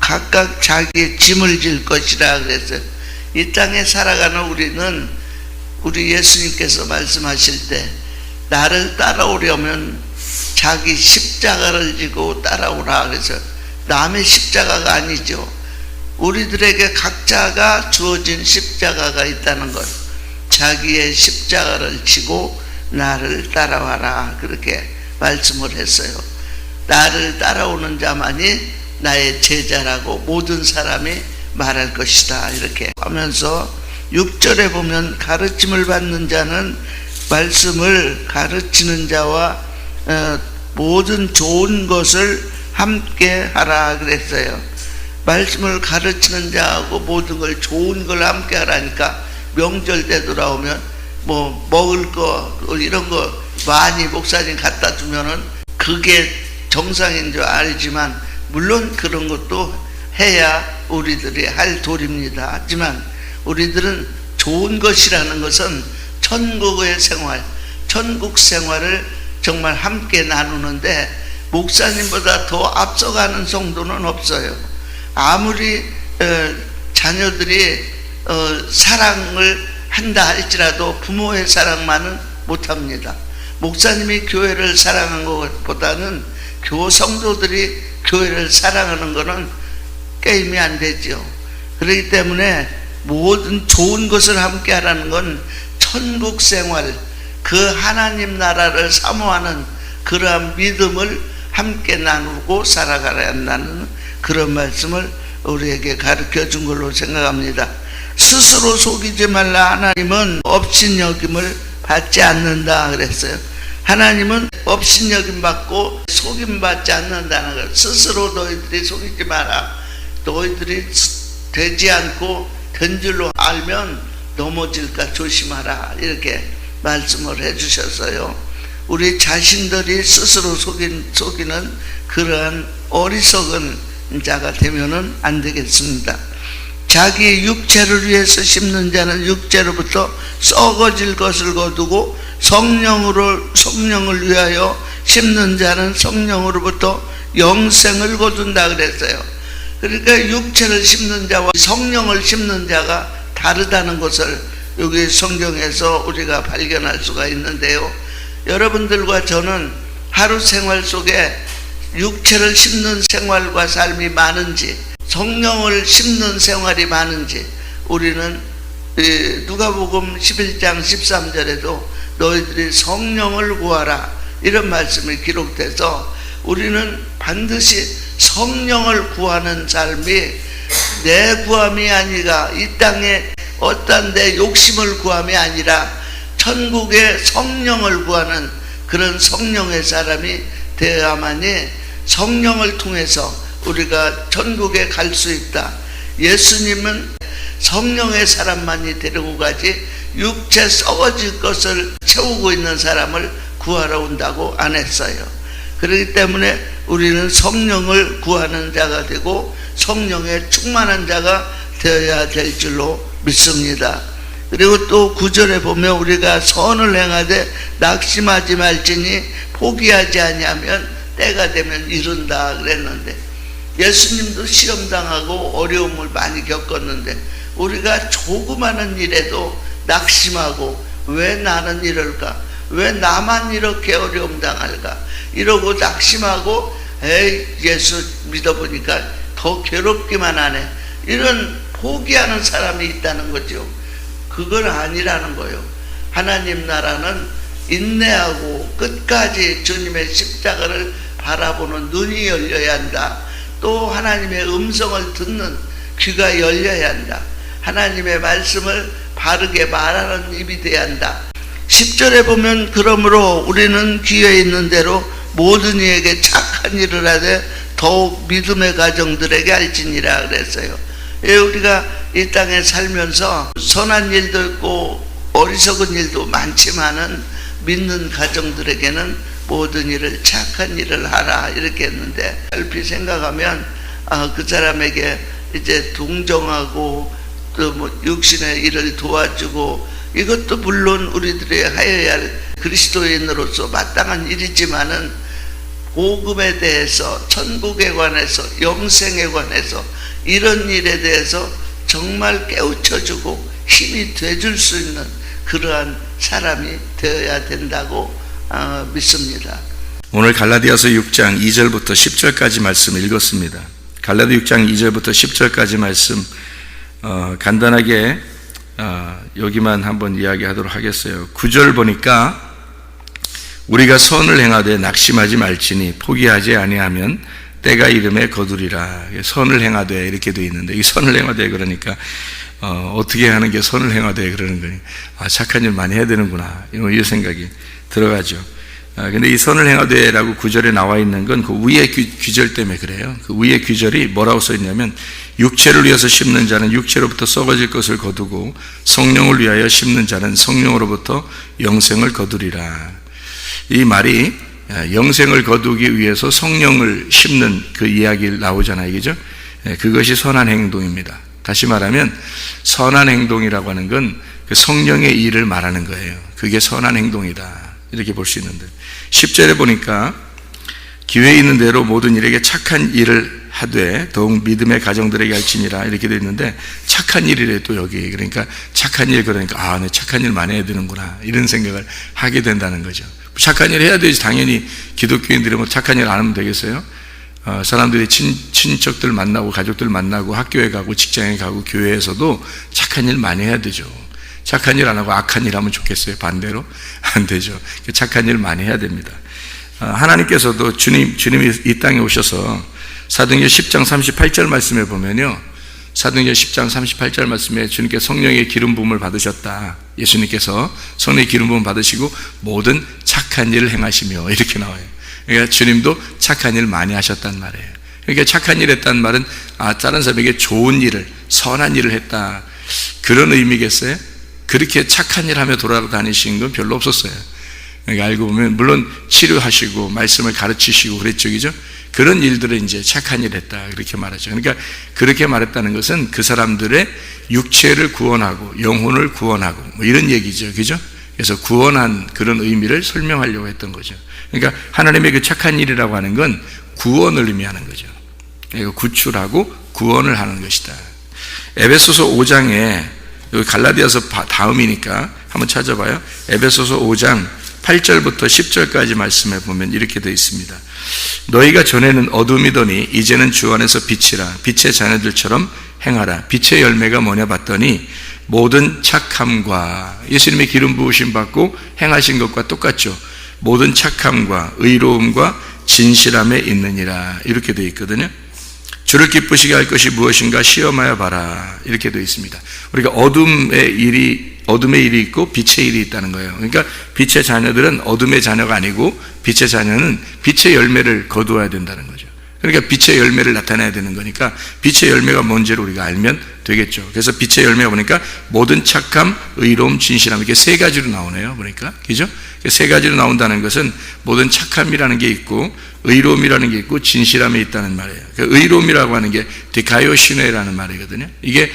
각각 자기의 짐을 질 것이라 그랬어요. 이 땅에 살아가는 우리는 우리 예수님께서 말씀하실 때 나를 따라오려면 자기 십자가를 지고 따라오라 그래서 남의 십자가가 아니죠. 우리들에게 각자가 주어진 십자가가 있다는 것, 자기의 십자가를 지고 나를 따라와라 그렇게 말씀을 했어요. 나를 따라오는 자만이 나의 제자라고 모든 사람이 말할 것이다 이렇게 하면서 6절에 보면 가르침을 받는 자는 말씀을 가르치는 자와 모든 좋은 것을 함께 하라 그랬어요. 말씀을 가르치는 자하고 모든 걸 좋은 걸 함께 하라니까 명절 때 돌아오면 뭐 먹을 거 이런 거 많이 목사님 갖다 주면은 그게 정상인 줄 알지만 물론 그런 것도 해야 우리들이 할 도리입니다. 하지만 우리들은 좋은 것이라는 것은 천국의 생활, 천국 생활을 정말 함께 나누는데 목사님보다 더 앞서가는 성도는 없어요. 아무리 자녀들이 사랑을 한다 할지라도 부모의 사랑만은 못합니다. 목사님이 교회를 사랑한 것보다는 성도들이 교회를 사랑하는 것은 게임이 안 되죠. 그렇기 때문에 모든 좋은 것을 함께 하라는 건 천국 생활, 그 하나님 나라를 사모하는 그러한 믿음을 함께 나누고 살아가야 한다는 그런 말씀을 우리에게 가르쳐 준 걸로 생각합니다. 스스로 속이지 말라. 하나님은 업신여김을 받지 않는다 그랬어요. 하나님은 업신여김 받고 속임 받지 않는다는 걸 스스로 너희들이 속이지 마라. 너희들이 되지 않고 된 줄로 알면 넘어질까 조심하라 이렇게 말씀을 해주셨어요. 우리 자신들이 스스로 속이는 그러한 어리석은 자가 되면은 안 되겠습니다. 자기 육체를 위해서 심는 자는 육체로부터 썩어질 것을 거두고 성령을 위하여 심는 자는 성령으로부터 영생을 거둔다 그랬어요. 그러니까 육체를 심는 자와 성령을 심는 자가 다르다는 것을 여기 성경에서 우리가 발견할 수가 있는데요. 여러분들과 저는 하루 생활 속에 육체를 심는 생활과 삶이 많은지 성령을 심는 생활이 많은지 우리는 누가복음 11장 13절에도 너희들이 성령을 구하라 이런 말씀이 기록돼서 우리는 반드시 성령을 구하는 삶이 내 구함이 아니라 이 땅에 어떤 내 욕심을 구함이 아니라 천국의 성령을 구하는 그런 성령의 사람이 되어야만이 성령을 통해서 우리가 천국에 갈 수 있다. 예수님은 성령의 사람만이 데리고 가지 육체 썩어질 것을 채우고 있는 사람을 구하러 온다고 안 했어요. 그렇기 때문에 우리는 성령을 구하는 자가 되고 성령에 충만한 자가 되어야 될 줄로 믿습니다. 그리고 또 9절에 보면 우리가 선을 행하되 낙심하지 말지니 포기하지 아니하면 때가 되면 이룬다 그랬는데 예수님도 시험당하고 어려움을 많이 겪었는데 우리가 조그마한 일에도 낙심하고 왜 나는 이럴까? 왜 나만 이렇게 어려움 당할까? 이러고 낙심하고 에이 예수 믿어보니까 더 괴롭기만 하네. 이런 포기하는 사람이 있다는 거죠. 그건 아니라는 거예요. 하나님 나라는 인내하고 끝까지 주님의 십자가를 바라보는 눈이 열려야 한다. 또 하나님의 음성을 듣는 귀가 열려야 한다. 하나님의 말씀을 바르게 말하는 입이 되어야 한다. 10절에 보면 그러므로 우리는 기회에 있는 대로 모든 이에게 착한 일을 하되 더욱 믿음의 가정들에게 알지니라 그랬어요. 우리가 이 땅에 살면서 선한 일도 있고 어리석은 일도 많지만은 믿는 가정들에게는 모든 일을 착한 일을 하라 이렇게 했는데 얼핏 생각하면 그 사람에게 이제 동정하고 또 뭐 육신의 일을 도와주고 이것도 물론 우리들이 하여야 할 그리스도인으로서 마땅한 일이지만은 복음에 대해서, 천국에 관해서, 영생에 관해서 이런 일에 대해서 정말 깨우쳐주고 힘이 돼줄 수 있는 그러한 사람이 되어야 된다고 믿습니다. 오늘 갈라디아서 6장 2절부터 10절까지 말씀을 읽었습니다. 갈라디아 6장 2절부터 10절까지 말씀 간단하게 여기만 한번 이야기하도록 하겠어요. 9절 보니까 우리가 선을 행하되 낙심하지 말지니 포기하지 아니하면 때가 이름에 거두리라. 선을 행하되 이렇게 되어 있는데, 이 선을 행하되 그러니까 어떻게 하는 게 선을 행하되 그러는 거니? 착한 일 많이 해야 되는구나, 이런 생각이 들어가죠. 근데 이 선을 행하되라고 구절에 나와 있는 건 그 위의 귀절 때문에 그래요. 그 위의 귀절이 뭐라고 써 있냐면, 육체를 위해서 심는 자는 육체로부터 썩어질 것을 거두고 성령을 위하여 심는 자는 성령으로부터 영생을 거두리라. 이 말이 영생을 거두기 위해서 성령을 심는 그 이야기를 나오잖아요, 그죠? 그것이 선한 행동입니다. 다시 말하면 선한 행동이라고 하는 건 그 성령의 일을 말하는 거예요. 그게 선한 행동이다, 이렇게 볼 수 있는데, 10절에 보니까 기회 있는 대로 모든 일에게 착한 일을 하되 더욱 믿음의 가정들에게 할지니라, 이렇게 되어 있는데, 착한 일이래 또 여기. 그러니까 착한 일, 그러니까 내 착한 일 많이 해야 되는구나, 이런 생각을 하게 된다는 거죠. 착한 일 해야 되지. 당연히 기독교인들이 뭐 착한 일 안 하면 되겠어요? 사람들이 친척들 만나고 가족들 만나고 학교에 가고 직장에 가고 교회에서도 착한 일 많이 해야 되죠. 착한 일 안 하고 악한 일 하면 좋겠어요? 반대로? 안 되죠. 착한 일 많이 해야 됩니다. 하나님께서도 주님이 이 땅에 오셔서 사도행전 10장 38절 말씀에 보면요, 사도행전 10장 38절 말씀에 주님께 성령의 기름 부음을 받으셨다. 예수님께서 성령의 기름 부음 받으시고 모든 착한 일을 행하시며, 이렇게 나와요. 그러니까 주님도 착한 일 많이 하셨단 말이에요. 그러니까 착한 일 했다는 말은 다른 사람에게 좋은 일을, 선한 일을 했다, 그런 의미겠어요? 그렇게 착한 일 하며 돌아다니신 건 별로 없었어요. 그러니까 알고 보면 물론 치료하시고 말씀을 가르치시고 그랬죠, 그죠? 그런 일들을 이제 착한 일 했다, 그렇게 말하죠. 그러니까 그렇게 말했다는 것은 그 사람들의 육체를 구원하고 영혼을 구원하고 뭐 이런 얘기죠, 그죠? 그래서 구원한 그런 의미를 설명하려고 했던 거죠. 그러니까 하나님의 그 착한 일이라고 하는 건 구원을 의미하는 거죠. 구출하고 구원을 하는 것이다. 에베소서 5장에, 여기 갈라디아서 다음이니까 한번 찾아봐요. 에베소서 5장 8절부터 10절까지 말씀해 보면 이렇게 되어 있습니다. 너희가 전에는 어둠이더니 이제는 주 안에서 빛이라. 빛의 자녀들처럼 행하라. 빛의 열매가 뭐냐 봤더니 모든 착함과, 예수님의 기름 부으심 받고 행하신 것과 똑같죠. 모든 착함과 의로움과 진실함에 있느니라, 이렇게 되어 있거든요. 주를 기쁘시게 할 것이 무엇인가 시험하여 봐라, 이렇게 되어 있습니다. 우리가 어둠의 일이 있고 빛의 일이 있다는 거예요. 그러니까 빛의 자녀들은 어둠의 자녀가 아니고 빛의 자녀는 빛의 열매를 거두어야 된다는 거죠. 그러니까 빛의 열매를 나타내야 되는 거니까 빛의 열매가 뭔지를 우리가 알면 되겠죠. 그래서 빛의 열매가 보니까 모든 착함, 의로움, 진실함, 이렇게 세 가지로 나오네요, 보니까. 그죠? 세 가지로 나온다는 것은 모든 착함이라는 게 있고 의로움이라는 게 있고 진실함이 있다는 말이에요. 의로움이라고 하는 게 디카이오시네라는 말이거든요. 이게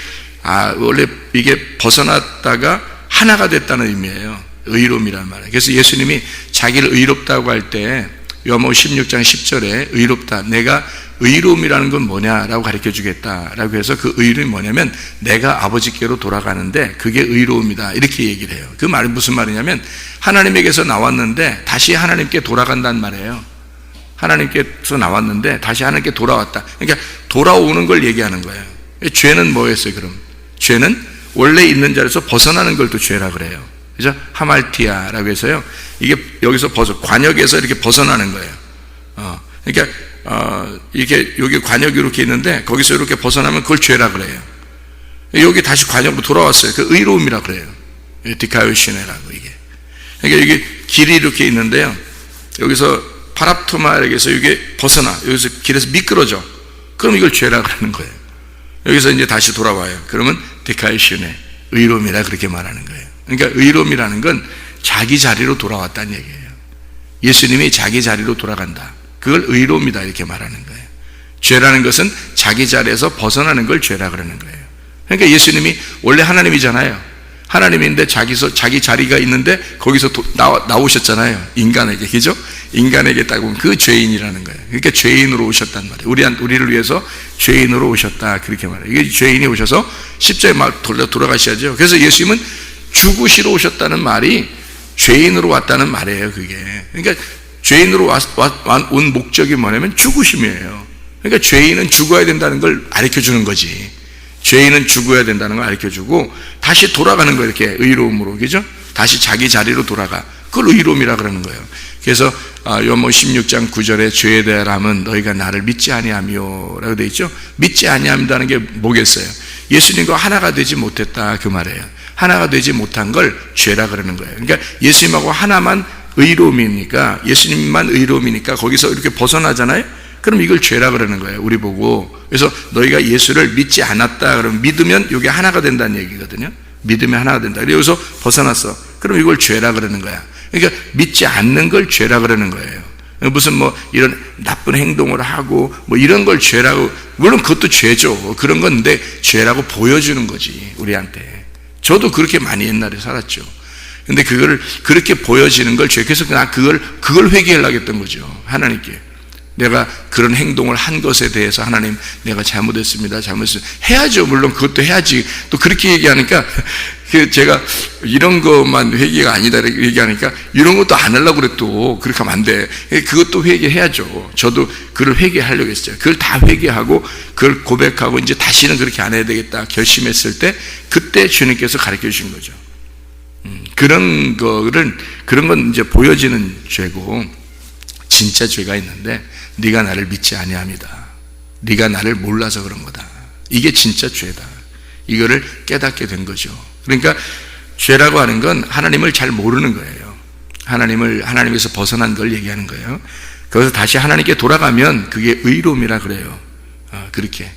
원래 이게 벗어났다가 하나가 됐다는 의미예요. 의로움이라는 말이에요. 그래서 예수님이 자기를 의롭다고 할 때 요한복음 16장 10절에 의롭다, 내가 의로움이라는 건 뭐냐라고 가르쳐 주겠다라고 해서 그 의로움이 뭐냐면 내가 아버지께로 돌아가는데 그게 의로움이다, 이렇게 얘기를 해요. 그 말이 무슨 말이냐면 하나님에게서 나왔는데 다시 하나님께 돌아간다는 말이에요. 하나님께서 나왔는데 다시 하나님께 돌아왔다. 그러니까 돌아오는 걸 얘기하는 거예요. 죄는 뭐였어요, 그럼? 죄는 원래 있는 자리에서 벗어나는 걸 또 죄라 그래요. 그죠? 하말티아라고 해서요, 이게 여기서 관역에서 이렇게 벗어나는 거예요. 그러니까 이렇게 여기 관역이 이렇게 있는데 거기서 이렇게 벗어나면 그걸 죄라 그래요. 여기 다시 관역으로 돌아왔어요. 그 의로움이라 그래요. 디카요시네라고, 이게. 그러니까 여기 길이 이렇게 있는데요, 여기서 파랍토마에게서 이게 벗어나, 여기서 길에서 미끄러져. 그럼 이걸 죄라 그러는 거예요. 여기서 이제 다시 돌아와요. 그러면 디카요시네, 의로움이라 그렇게 말하는 거예요. 그러니까 의로움이라는 건 자기 자리로 돌아왔다는 얘기예요. 예수님이 자기 자리로 돌아간다, 그걸 의로움이다, 이렇게 말하는 거예요. 죄라는 것은 자기 자리에서 벗어나는 걸 죄라 그러는 거예요. 그러니까 예수님이 원래 하나님이잖아요. 하나님인데 자기 자리가 있는데 거기서 나오셨잖아요, 인간에게. 그죠? 인간에게 딱 보면 그 죄인이라는 거예요. 그러니까 죄인으로 오셨단 말이에요. 우리를 위해서 죄인으로 오셨다, 그렇게 말해요. 이게 죄인이 오셔서 십자가에 막 돌아가셔야죠. 그래서 예수님은 죽으시러 오셨다는 말이 죄인으로 왔다는 말이에요, 그게. 그러니까 죄인으로 온 목적이 뭐냐면 죽으심이에요. 그러니까 죄인은 죽어야 된다는 걸 가르쳐 주는 거지. 죄인은 죽어야 된다는 걸 가르쳐 주고 다시 돌아가는 거예요, 이렇게 의로움으로. 그죠? 다시 자기 자리로 돌아가. 그걸 의로움이라 그러는 거예요. 그래서 요한복음 16장 9절에 죄에 대하여는 너희가 나를 믿지 아니하며 라고 되어 있죠. 믿지 아니한다는 게 뭐겠어요? 예수님과 하나가 되지 못했다, 그 말이에요. 하나가 되지 못한 걸 죄라 그러는 거예요. 그러니까 예수님하고 하나만 의로움이니까, 예수님만 의로움이니까 거기서 이렇게 벗어나잖아요. 그럼 이걸 죄라 그러는 거예요, 우리 보고. 그래서 너희가 예수를 믿지 않았다 그러면, 믿으면 이게 하나가 된다는 얘기거든요. 믿으면 하나가 된다. 여기서 벗어났어. 그럼 이걸 죄라 그러는 거야. 그러니까 믿지 않는 걸 죄라 그러는 거예요. 무슨 뭐 이런 나쁜 행동을 하고 뭐 이런 걸 죄라고, 물론 그것도 죄죠. 그런 건데 죄라고 보여주는 거지, 우리한테. 저도 그렇게 많이 옛날에 살았죠. 근데 그거를 그렇게 보여지는 걸 죄. 그래서 그걸 회개하려고 했던 거죠, 하나님께. 내가 그런 행동을 한 것에 대해서 하나님, 내가 잘못했습니다. 해야죠. 물론 그것도 해야지. 또 그렇게 얘기하니까 제가 이런 것만 회개가 아니다 이렇게 얘기하니까 이런 것도 안 하려고 그래. 또 그렇게 하면 안 돼. 그것도 회개해야죠. 저도 그걸 회개하려고 했어요. 그걸 다 회개하고 그걸 고백하고 이제 다시는 그렇게 안 해야 되겠다 결심했을 때, 그때 주님께서 가르쳐 주신 거죠. 그런 건 이제 보여지는 죄고, 진짜 죄가 있는데 네가 나를 믿지 아니함이다. 네가 나를 몰라서 그런 거다. 이게 진짜 죄다. 이거를 깨닫게 된 거죠. 그러니까 죄라고 하는 건 하나님을 잘 모르는 거예요. 하나님에서 벗어난 걸 얘기하는 거예요. 그래서 다시 하나님께 돌아가면 그게 의로움이라 그래요. 그렇게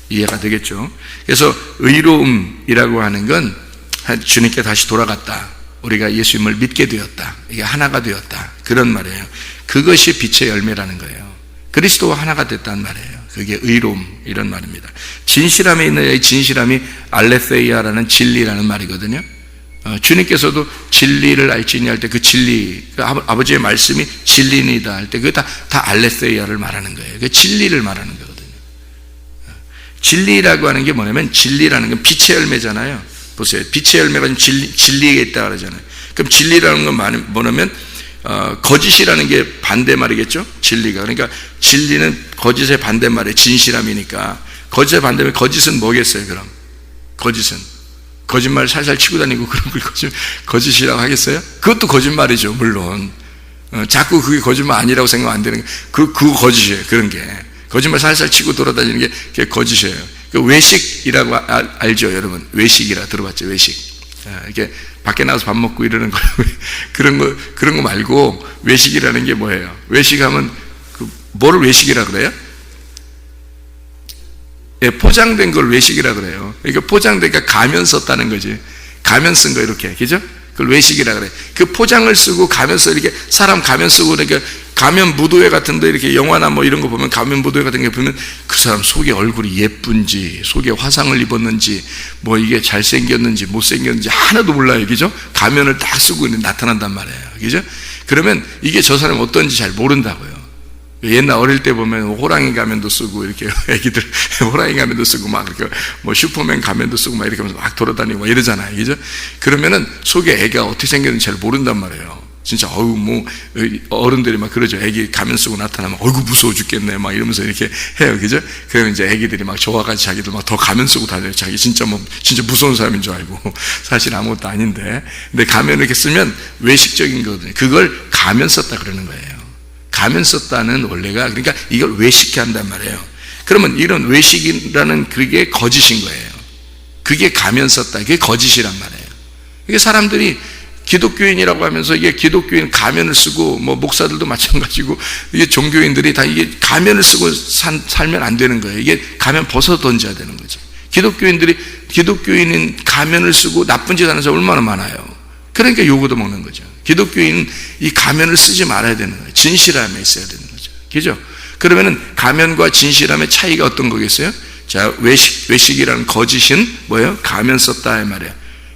이해가 되겠죠. 그래서 의로움이라고 하는 건 주님께 다시 돌아갔다, 우리가 예수님을 믿게 되었다, 이게 하나가 되었다, 그런 말이에요. 그것이 빛의 열매라는 거예요. 그리스도와 하나가 됐다는 말이에요. 그게 의로움, 이런 말입니다. 진실함에 있는 이 진실함이 알레세이아라는 진리라는 말이거든요. 주님께서도 진리를 알지니 할 때 그 진리, 아버지의 말씀이 진리니다 할 때 그게 다 알레세이아를 말하는 거예요. 그 진리를 말하는 거거든요. 진리라고 하는 게 뭐냐면, 진리라는 건 빛의 열매잖아요. 보세요. 빛의 열매가 진리에 있다 그러잖아요. 그럼 진리라는 건 뭐냐면 거짓이라는 게 반대말이겠죠? 진리가. 그러니까 진리는 거짓의 반대말이에요. 진실함이니까. 거짓의 반대말, 거짓은 뭐겠어요, 그럼? 거짓은 거짓말 살살 치고 다니고 그런 걸 거짓이라고 하겠어요? 그것도 거짓말이죠, 물론. 자꾸 그게 거짓말 아니라고 생각하면 안 되는 게, 그거 거짓이에요. 그런 게 거짓말 살살 치고 돌아다니는 게 그게 거짓이에요. 그 외식이라고 알죠, 여러분? 외식이라 들어봤죠? 외식. 이렇게 밖에 나가서 밥 먹고 이러는 거, 그런 거 말고 외식이라는 게 뭐예요? 외식하면 뭐를 외식이라 그래요? 예, 포장된 걸 외식이라 그래요. 그러니까 포장되니까 가면 썼다는 거지. 가면 쓴 거 이렇게, 그죠? 그걸 외식이라 그래. 그 포장을 쓰고 가면 써, 이렇게 사람 가면 쓰고, 그러니까 가면 무도회 같은데 이렇게 영화나 뭐 이런 거 보면, 가면 무도회 같은 게 보면 그 사람 속에 얼굴이 예쁜지, 속에 화상을 입었는지, 뭐 이게 잘생겼는지 못생겼는지 하나도 몰라요, 그죠? 가면을 딱 쓰고 나타난단 말이에요, 그죠? 그러면 이게 저 사람이 어떤지 잘 모른다고요. 옛날 어릴 때 보면 호랑이 가면도 쓰고, 이렇게 애기들 호랑이 가면도 쓰고 막 이렇게 뭐 슈퍼맨 가면도 쓰고 막 이렇게 하면서 막 돌아다니고 막 이러잖아요, 그죠? 그러면은 속에 애가 어떻게 생겼는지 잘 모른단 말이에요. 진짜 뭐 어른들이 막 그러죠. 애기 가면 쓰고 나타나면 어이구 무서워 죽겠네 막 이러면서 이렇게 해요, 그죠? 그러면 이제 애기들이 막 좋아가지고 자기들 막 더 가면 쓰고 다녀요. 자기 진짜 무서운 사람인 줄 알고 사실 아무것도 아닌데. 근데 가면 이렇게 쓰면 외식적인 거거든요. 그걸 가면 썼다 그러는 거예요. 가면 썼다는 원래가, 그러니까 이걸 외식케 한단 말이에요. 그러면 이런 외식이라는 그게 거짓인 거예요. 그게 가면 썼다, 그게 거짓이란 말이에요. 이게 사람들이 기독교인이라고 하면서, 이게 기독교인 가면을 쓰고, 뭐 목사들도 마찬가지고, 이게 종교인들이 다 이게 가면을 쓰고 살면 안 되는 거예요. 이게 가면 벗어 던져야 되는 거지. 기독교인인 가면을 쓰고 나쁜 짓 하는 사람 얼마나 많아요. 그러니까 요구도 먹는 거죠. 기독교인은 이 가면을 쓰지 말아야 되는 거예요. 진실함에 있어야 되는 거죠. 그죠? 그러면은 가면과 진실함의 차이가 어떤 거겠어요? 자, 외식이라는 거짓은 뭐예요? 가면 썼다 이 말이에요.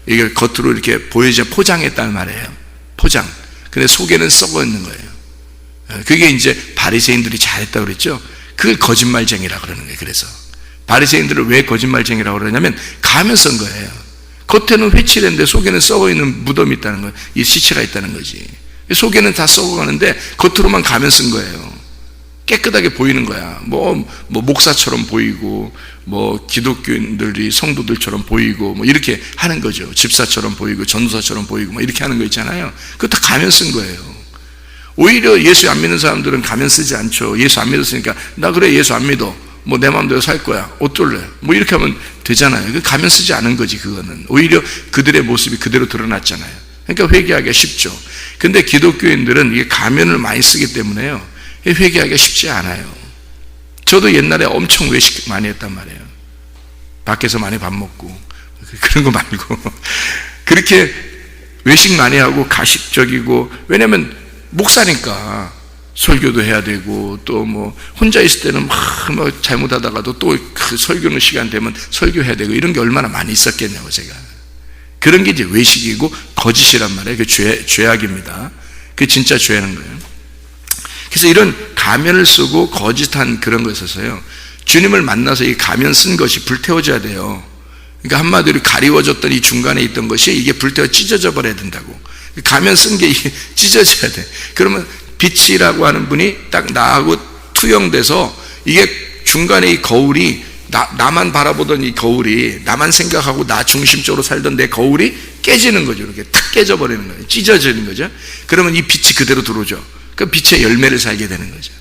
이게 겉으로 이렇게 보여져 포장했다는 말이에요. 포장. 근데 속에는 썩어 있는 거예요. 그게 이제 바리새인들이 잘했다고 그랬죠. 그걸 거짓말쟁이라고 그러는 거예요. 그래서 바리새인들을 왜 거짓말쟁이라고 그러냐면 가면 쓴 거예요. 겉에는 회칠했는데 속에는 썩어있는 무덤이 있다는 거예요. 이 시체가 있다는 거지. 속에는 다 썩어가는데 겉으로만 가면 쓴 거예요. 깨끗하게 보이는 거야. 뭐 목사처럼 보이고, 뭐 기독교인들이 성도들처럼 보이고, 뭐 이렇게 하는 거죠. 집사처럼 보이고, 전도사처럼 보이고, 뭐 이렇게 하는 거 있잖아요. 그거 다 가면 쓴 거예요. 오히려 예수 안 믿는 사람들은 가면 쓰지 않죠. 예수 안 믿었으니까 나 그래 예수 안 믿어. 뭐 내 마음대로 살 거야. 어쩔래? 뭐 이렇게 하면 되잖아요. 그 가면 쓰지 않은 거지 그거는. 오히려 그들의 모습이 그대로 드러났잖아요. 그러니까 회개하기가 쉽죠. 근데 기독교인들은 이게 가면을 많이 쓰기 때문에요. 회개하기가 쉽지 않아요. 저도 옛날에 엄청 외식 많이 했단 말이에요. 밖에서 많이 밥 먹고 그런 거 말고 그렇게 외식 많이 하고 가식적이고, 왜냐면 목사니까 설교도 해야 되고, 또 뭐 혼자 있을 때는 막 잘못하다가도 또 그 설교는 시간 되면 설교해야 되고, 이런 게 얼마나 많이 있었겠냐고. 제가 그런 게 이제 외식이고 거짓이란 말이에요. 그 죄악입니다. 그게 진짜 죄는 거예요. 그래서 이런 가면을 쓰고 거짓한 그런 것에 있어서요, 주님을 만나서 이 가면 쓴 것이 불태워져야 돼요. 그러니까 한마디로 가리워졌던 이 중간에 있던 것이 이게 불태워 찢어져 버려야 된다고. 가면 쓴 게 이게 찢어져야 돼. 그러면 빛이라고 하는 분이 딱 나하고 투영돼서, 이게 중간에 이 거울이 나만 바라보던 이 거울이, 나만 생각하고 나 중심적으로 살던 내 거울이 깨지는 거죠. 이렇게 탁 깨져버리는 거예요. 찢어지는 거죠. 그러면 이 빛이 그대로 들어오죠. 그 빛의 열매를 살게 되는 거죠.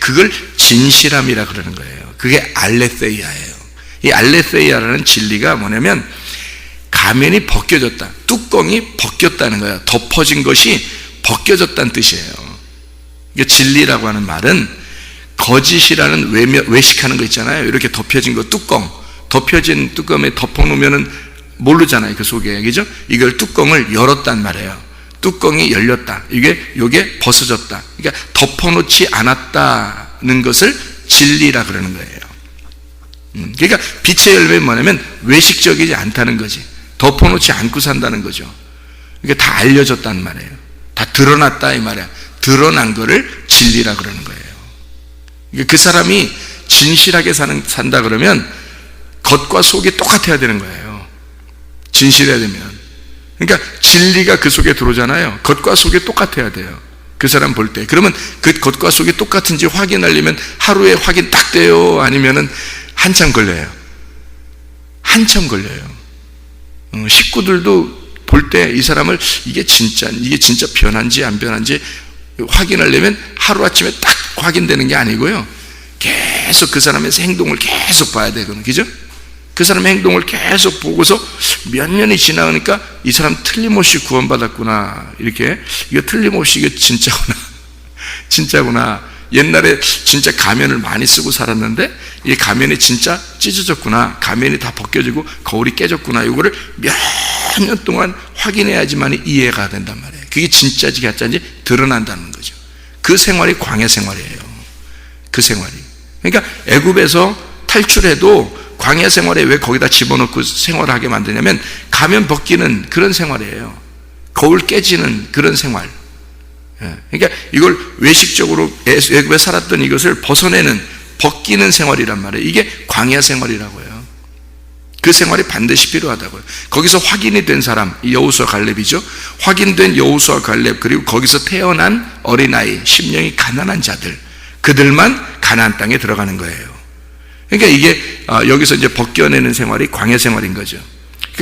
그걸 진실함이라 그러는 거예요. 그게 알레세이아예요. 이 알레세이아라는 진리가 뭐냐면 가면이 벗겨졌다, 뚜껑이 벗겼다는 거예요. 덮어진 것이 벗겨졌다는 뜻이에요. 이게 진리라고 하는 말은 거짓이라는 외식하는 거 있잖아요. 이렇게 덮여진 거, 덮여진 뚜껑에 덮어놓으면은 모르잖아요. 그 속에, 그죠? 이걸 뚜껑을 열었단 말이에요. 뚜껑이 열렸다. 요게 벗어졌다. 그러니까 덮어놓지 않았다는 것을 진리라 그러는 거예요. 그러니까 빛의 열매는 뭐냐면 외식적이지 않다는 거지. 덮어놓지 않고 산다는 거죠. 그러니까 다 알려졌단 말이에요. 다 드러났다 이 말이야. 드러난 거를 진리라 그러는 거예요. 그러니까 그 사람이 진실하게 산다 그러면 겉과 속이 똑같아야 되는 거예요. 진실해야 되면. 그러니까 진리가 그 속에 들어오잖아요. 겉과 속이 똑같아야 돼요. 그 사람 볼 때. 그러면 그 겉과 속이 똑같은지 확인하려면 하루에 확인 딱 돼요? 아니면은 한참 걸려요? 한참 걸려요. 식구들도 볼 때 이 사람을 이게 진짜 변한지 안 변한지 확인하려면 하루아침에 딱 확인되는 게 아니고요. 계속 그 사람의 행동을 계속 봐야 되거든요. 그죠? 그 사람의 행동을 계속 보고서 몇 년이 지나니까 이 사람 틀림없이 구원받았구나. 이렇게, 이거 틀림없이 이거 진짜구나. 옛날에 진짜 가면을 많이 쓰고 살았는데 이 가면이 진짜 찢어졌구나. 가면이 다 벗겨지고 거울이 깨졌구나. 이거를 몇 년 동안 확인해야지만 이해가 된단 말이에요. 그게 진짜인지 가짜인지 드러난다는 거죠. 그 생활이 광야 생활이에요. 그 생활이. 그러니까 애굽에서 탈출해도 광야 생활에 왜 거기다 집어넣고 생활하게 만드냐면 가면 벗기는 그런 생활이에요. 거울 깨지는 그런 생활. 그러니까 이걸 외식적으로 애굽에 살았던 이것을 벗기는 생활이란 말이에요. 이게 광야 생활이라고 해요. 그 생활이 반드시 필요하다고요. 거기서 확인이 된 사람, 여호수아 갈렙이죠. 확인된 여호수아 갈렙, 그리고 거기서 태어난 어린아이, 심령이 가난한 자들, 그들만 가나안 땅에 들어가는 거예요. 그러니까 이게 여기서 이제 벗겨내는 생활이 광야 생활인 거죠.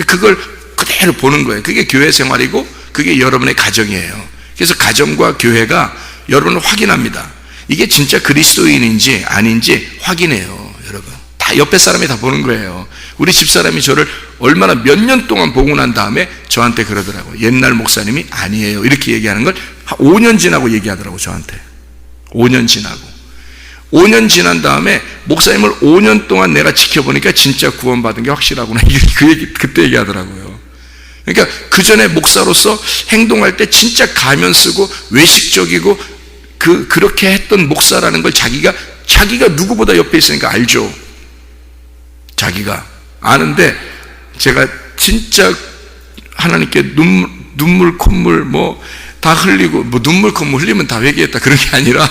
그걸 그대로 보는 거예요. 그게 교회 생활이고 그게 여러분의 가정이에요. 그래서 가정과 교회가 여러분을 확인합니다. 이게 진짜 그리스도인인지 아닌지 확인해요. 여러분 다 옆에 사람이 다 보는 거예요. 우리 집사람이 저를 얼마나 몇 년 동안 보고 난 다음에 저한테 그러더라고요. 옛날 목사님이 아니에요. 이렇게 얘기하는 걸 5년 지나고 얘기하더라고요. 저한테 5년 지나고 5년 지난 다음에 목사님을 5년 동안 내가 지켜보니까 진짜 구원받은 게 확실하구나. 그 얘기 그때 얘기하더라고요. 그러니까 그 전에 목사로서 행동할 때 진짜 가면 쓰고 외식적이고 그렇게 했던 목사라는 걸 자기가 누구보다 옆에 있으니까 알죠. 자기가 아는데 제가 진짜 하나님께 눈물 콧물 뭐 다 흘리고, 뭐 눈물 콧물 흘리면 다 회개했다 그런 게 아니라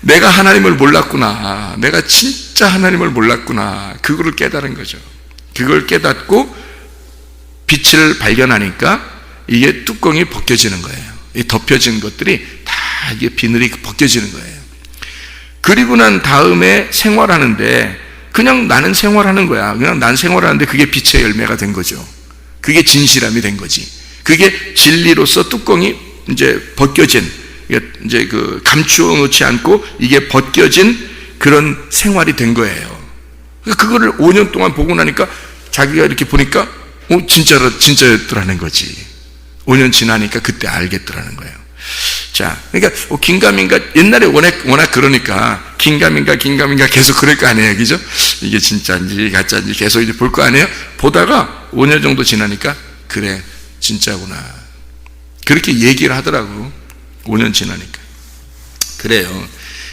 내가 하나님을 몰랐구나, 내가 진짜 하나님을 몰랐구나, 그거를 깨달은 거죠. 그걸 깨닫고 빛을 발견하니까 이게 뚜껑이 벗겨지는 거예요. 이 덮여진 것들이 다 이게 비늘이 벗겨지는 거예요. 그리고 난 다음에 생활하는데 그냥 나는 생활하는 거야. 그냥 난 생활하는데 그게 빛의 열매가 된 거죠. 그게 진실함이 된 거지. 그게 진리로서 뚜껑이 이제 벗겨진, 이제 그 감추어 놓지 않고 이게 벗겨진 그런 생활이 된 거예요. 그거를 5년 동안 보고 나니까 자기가 이렇게 보니까 진짜였더라는 거지. 5년 지나니까 그때 알겠더라는 거예요. 자, 그러니까 긴가민가, 옛날에 워낙 그러니까 긴가민가 계속 그럴 거 아니에요, 그죠? 이게 진짜인지 가짜인지 계속 이제 볼 거 아니에요? 보다가 5년 정도 지나니까 그래, 진짜구나, 그렇게 얘기를 하더라고. 5년 지나니까. 그래요.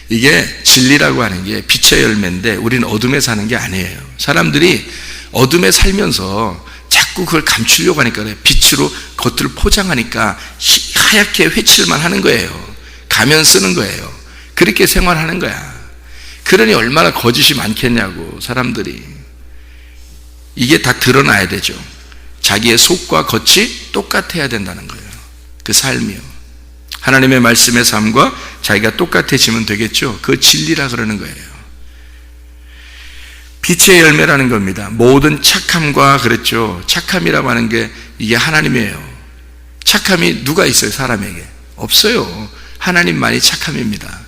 이게 진리라고 하는 게 빛의 열매인데 우리는 어둠에 사는 게 아니에요. 사람들이 어둠에 살면서 자꾸 그걸 감추려고 하니까 그래. 빛으로 겉을 포장하니까 하얗게 회칠만 하는 거예요. 가면 쓰는 거예요. 그렇게 생활하는 거야. 그러니 얼마나 거짓이 많겠냐고, 사람들이. 이게 다 드러나야 되죠. 자기의 속과 겉이 똑같아야 된다는 거예요. 그 삶이요. 하나님의 말씀의 삶과 자기가 똑같아지면 되겠죠. 그 진리라 그러는 거예요. 빛의 열매라는 겁니다. 모든 착함과, 그랬죠. 착함이라고 하는 게 이게 하나님이에요. 착함이 누가 있어요, 사람에게? 없어요. 하나님만이 착함입니다.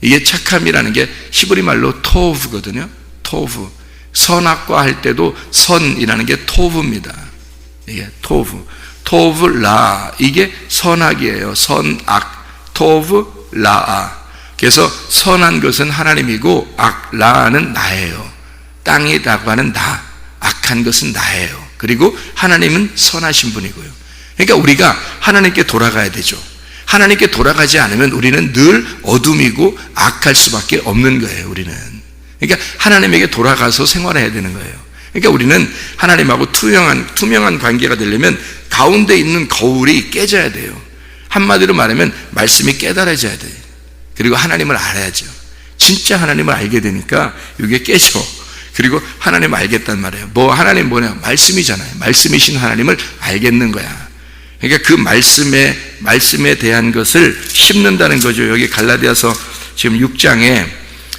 이게 착함이라는 게 히브리 말로 토브거든요. 토브. 선악과 할 때도 선이라는 게 토브입니다. 이게 토브. 토브 라, 이게 선악이에요. 선악. 토브 라아. 그래서 선한 것은 하나님이고 라는 나예요. 땅이라고 하는 나, 악한 것은 나예요. 그리고 하나님은 선하신 분이고요. 그러니까 우리가 하나님께 돌아가야 되죠. 하나님께 돌아가지 않으면 우리는 늘 어둠이고 악할 수밖에 없는 거예요, 우리는. 그러니까 하나님에게 돌아가서 생활해야 되는 거예요. 그러니까 우리는 하나님하고 투명한 관계가 되려면 가운데 있는 거울이 깨져야 돼요. 한마디로 말하면 말씀이 깨달아져야 돼요. 그리고 하나님을 알아야죠. 진짜 하나님을 알게 되니까 이게 깨져. 그리고 하나님 알겠단 말이에요. 하나님 뭐냐? 말씀이잖아요. 말씀이신 하나님을 알겠는 거야. 그러니까 그 말씀에 대한 것을 심는다는 거죠. 여기 갈라디아서 지금 6장에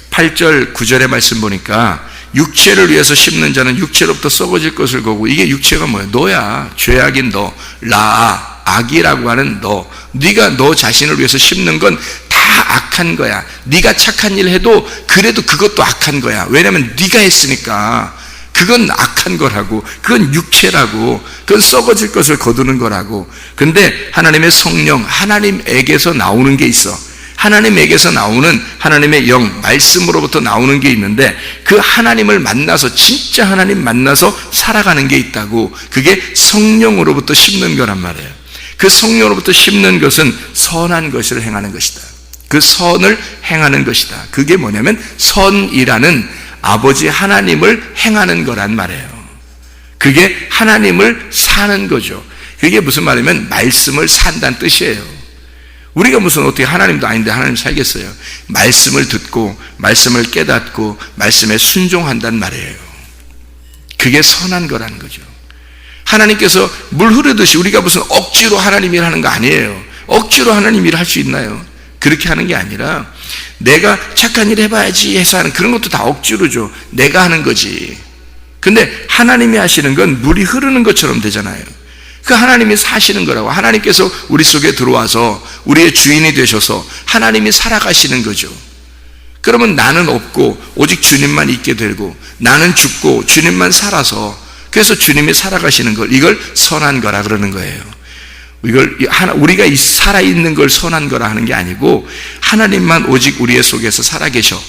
8절 9절의 말씀 보니까 육체를 위해서 심는 자는 육체로부터 썩어질 것을 거고, 이게 육체가 뭐야? 너야. 죄악인 너, 라아, 악이라고 하는 너. 네가 너 자신을 위해서 심는 건 다 악한 거야. 네가 착한 일 해도 그래도 그것도 악한 거야. 왜냐하면 네가 했으니까. 그건 악한 거라고. 그건 육체라고. 그건 썩어질 것을 거두는 거라고. 근데 하나님의 성령, 하나님에게서 나오는 게 있어. 하나님에게서 나오는 하나님의 영, 말씀으로부터 나오는 게 있는데, 그 하나님을 만나서, 진짜 하나님 만나서 살아가는 게 있다고. 그게 성령으로부터 심는 거란 말이에요. 그 성령으로부터 심는 것은 선한 것을 행하는 것이다. 그 선을 행하는 것이다. 그게 뭐냐면 선이라는 아버지 하나님을 행하는 거란 말이에요. 그게 하나님을 사는 거죠. 그게 무슨 말이냐면 말씀을 산다는 뜻이에요. 우리가 무슨 어떻게 하나님도 아닌데 하나님 살겠어요? 말씀을 듣고 말씀을 깨닫고 말씀에 순종한단 말이에요. 그게 선한 거라는 거죠. 하나님께서 물 흐르듯이 우리가 무슨 억지로 하나님 일 하는 거 아니에요. 억지로 하나님 일 할 수 있나요? 그렇게 하는 게 아니라 내가 착한 일 해봐야지 해서 하는 그런 것도 다 억지로죠. 내가 하는 거지. 근데 하나님이 하시는 건 물이 흐르는 것처럼 되잖아요. 그 하나님이 사시는 거라고. 하나님께서 우리 속에 들어와서 우리의 주인이 되셔서 하나님이 살아가시는 거죠. 그러면 나는 없고 오직 주님만 있게 되고, 나는 죽고 주님만 살아서, 그래서 주님이 살아가시는 걸, 이걸 선한 거라 그러는 거예요. 이걸 우리가 살아있는 걸 선한 거라 하는 게 아니고, 하나님만 오직 우리의 속에서 살아계셔.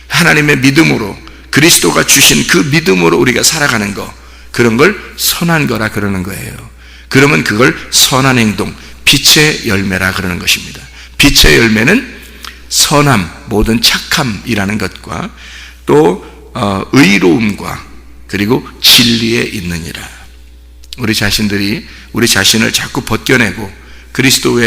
하나님의 믿음으로, 그리스도가 주신 그 믿음으로 우리가 살아가는 거, 그런 걸 선한 거라 그러는 거예요. 그러면 그걸 선한 행동, 빛의 열매라 그러는 것입니다. 빛의 열매는 선함, 모든 착함이라는 것과 또 의로움과 그리고 진리에 있느니라. 우리 자신들이 우리 자신을 자꾸 벗겨내고 그리스도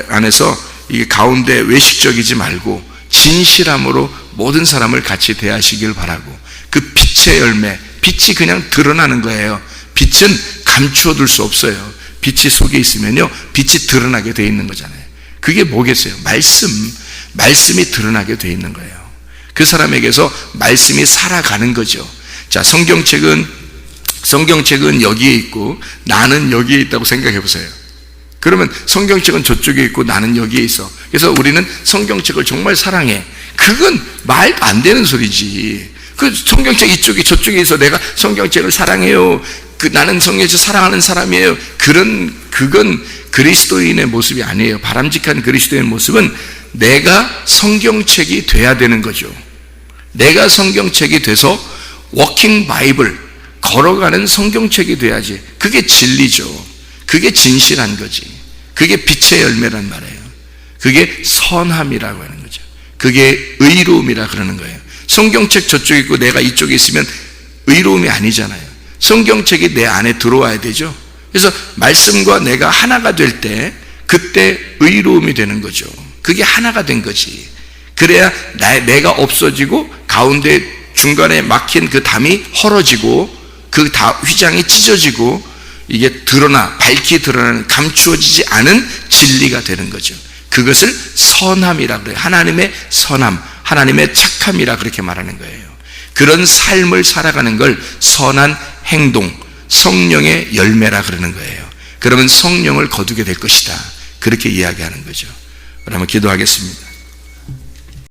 안에서 이게 가운데 외식적이지 말고 진실함으로 모든 사람을 같이 대하시길 바라고, 그 빛의 열매, 빛이 그냥 드러나는 거예요. 빛은 감추어둘 수 없어요. 빛이 속에 있으면요, 빛이 드러나게 돼 있는 거잖아요. 그게 뭐겠어요? 말씀이 드러나게 돼 있는 거예요. 그 사람에게서 말씀이 살아가는 거죠. 자, 성경책은 여기에 있고 나는 여기에 있다고 생각해 보세요. 그러면 성경책은 저쪽에 있고 나는 여기에 있어. 그래서 우리는 성경책을 정말 사랑해. 그건 말도 안 되는 소리지. 그 성경책 이쪽에 저쪽에 있어 내가 성경책을 사랑해요. 나는 성경책을 사랑하는 사람이에요. 그건 그리스도인의 모습이 아니에요. 바람직한 그리스도인의 모습은 내가 성경책이 돼야 되는 거죠. 내가 성경책이 돼서 워킹 바이블, 걸어가는 성경책이 돼야지. 그게 진리죠. 그게 진실한 거지. 그게 빛의 열매란 말이에요. 그게 선함이라고 하는 거죠. 그게 의로움이라 그러는 거예요. 성경책 저쪽에 있고 내가 이쪽에 있으면 의로움이 아니잖아요. 성경책이 내 안에 들어와야 되죠. 그래서 말씀과 내가 하나가 될 때 그때 의로움이 되는 거죠. 그게 하나가 된 거지. 그래야 내가 없어지고 가운데 중간에 막힌 그 담이 헐어지고 그 휘장이 찢어지고 이게 밝히 드러나는, 감추어지지 않은 진리가 되는 거죠. 그것을 선함이라 그래요. 하나님의 선함, 하나님의 착함이라 그렇게 말하는 거예요. 그런 삶을 살아가는 걸 선한 행동, 성령의 열매라 그러는 거예요. 그러면 성령을 거두게 될 것이다. 그렇게 이야기하는 거죠. 그러면 기도하겠습니다.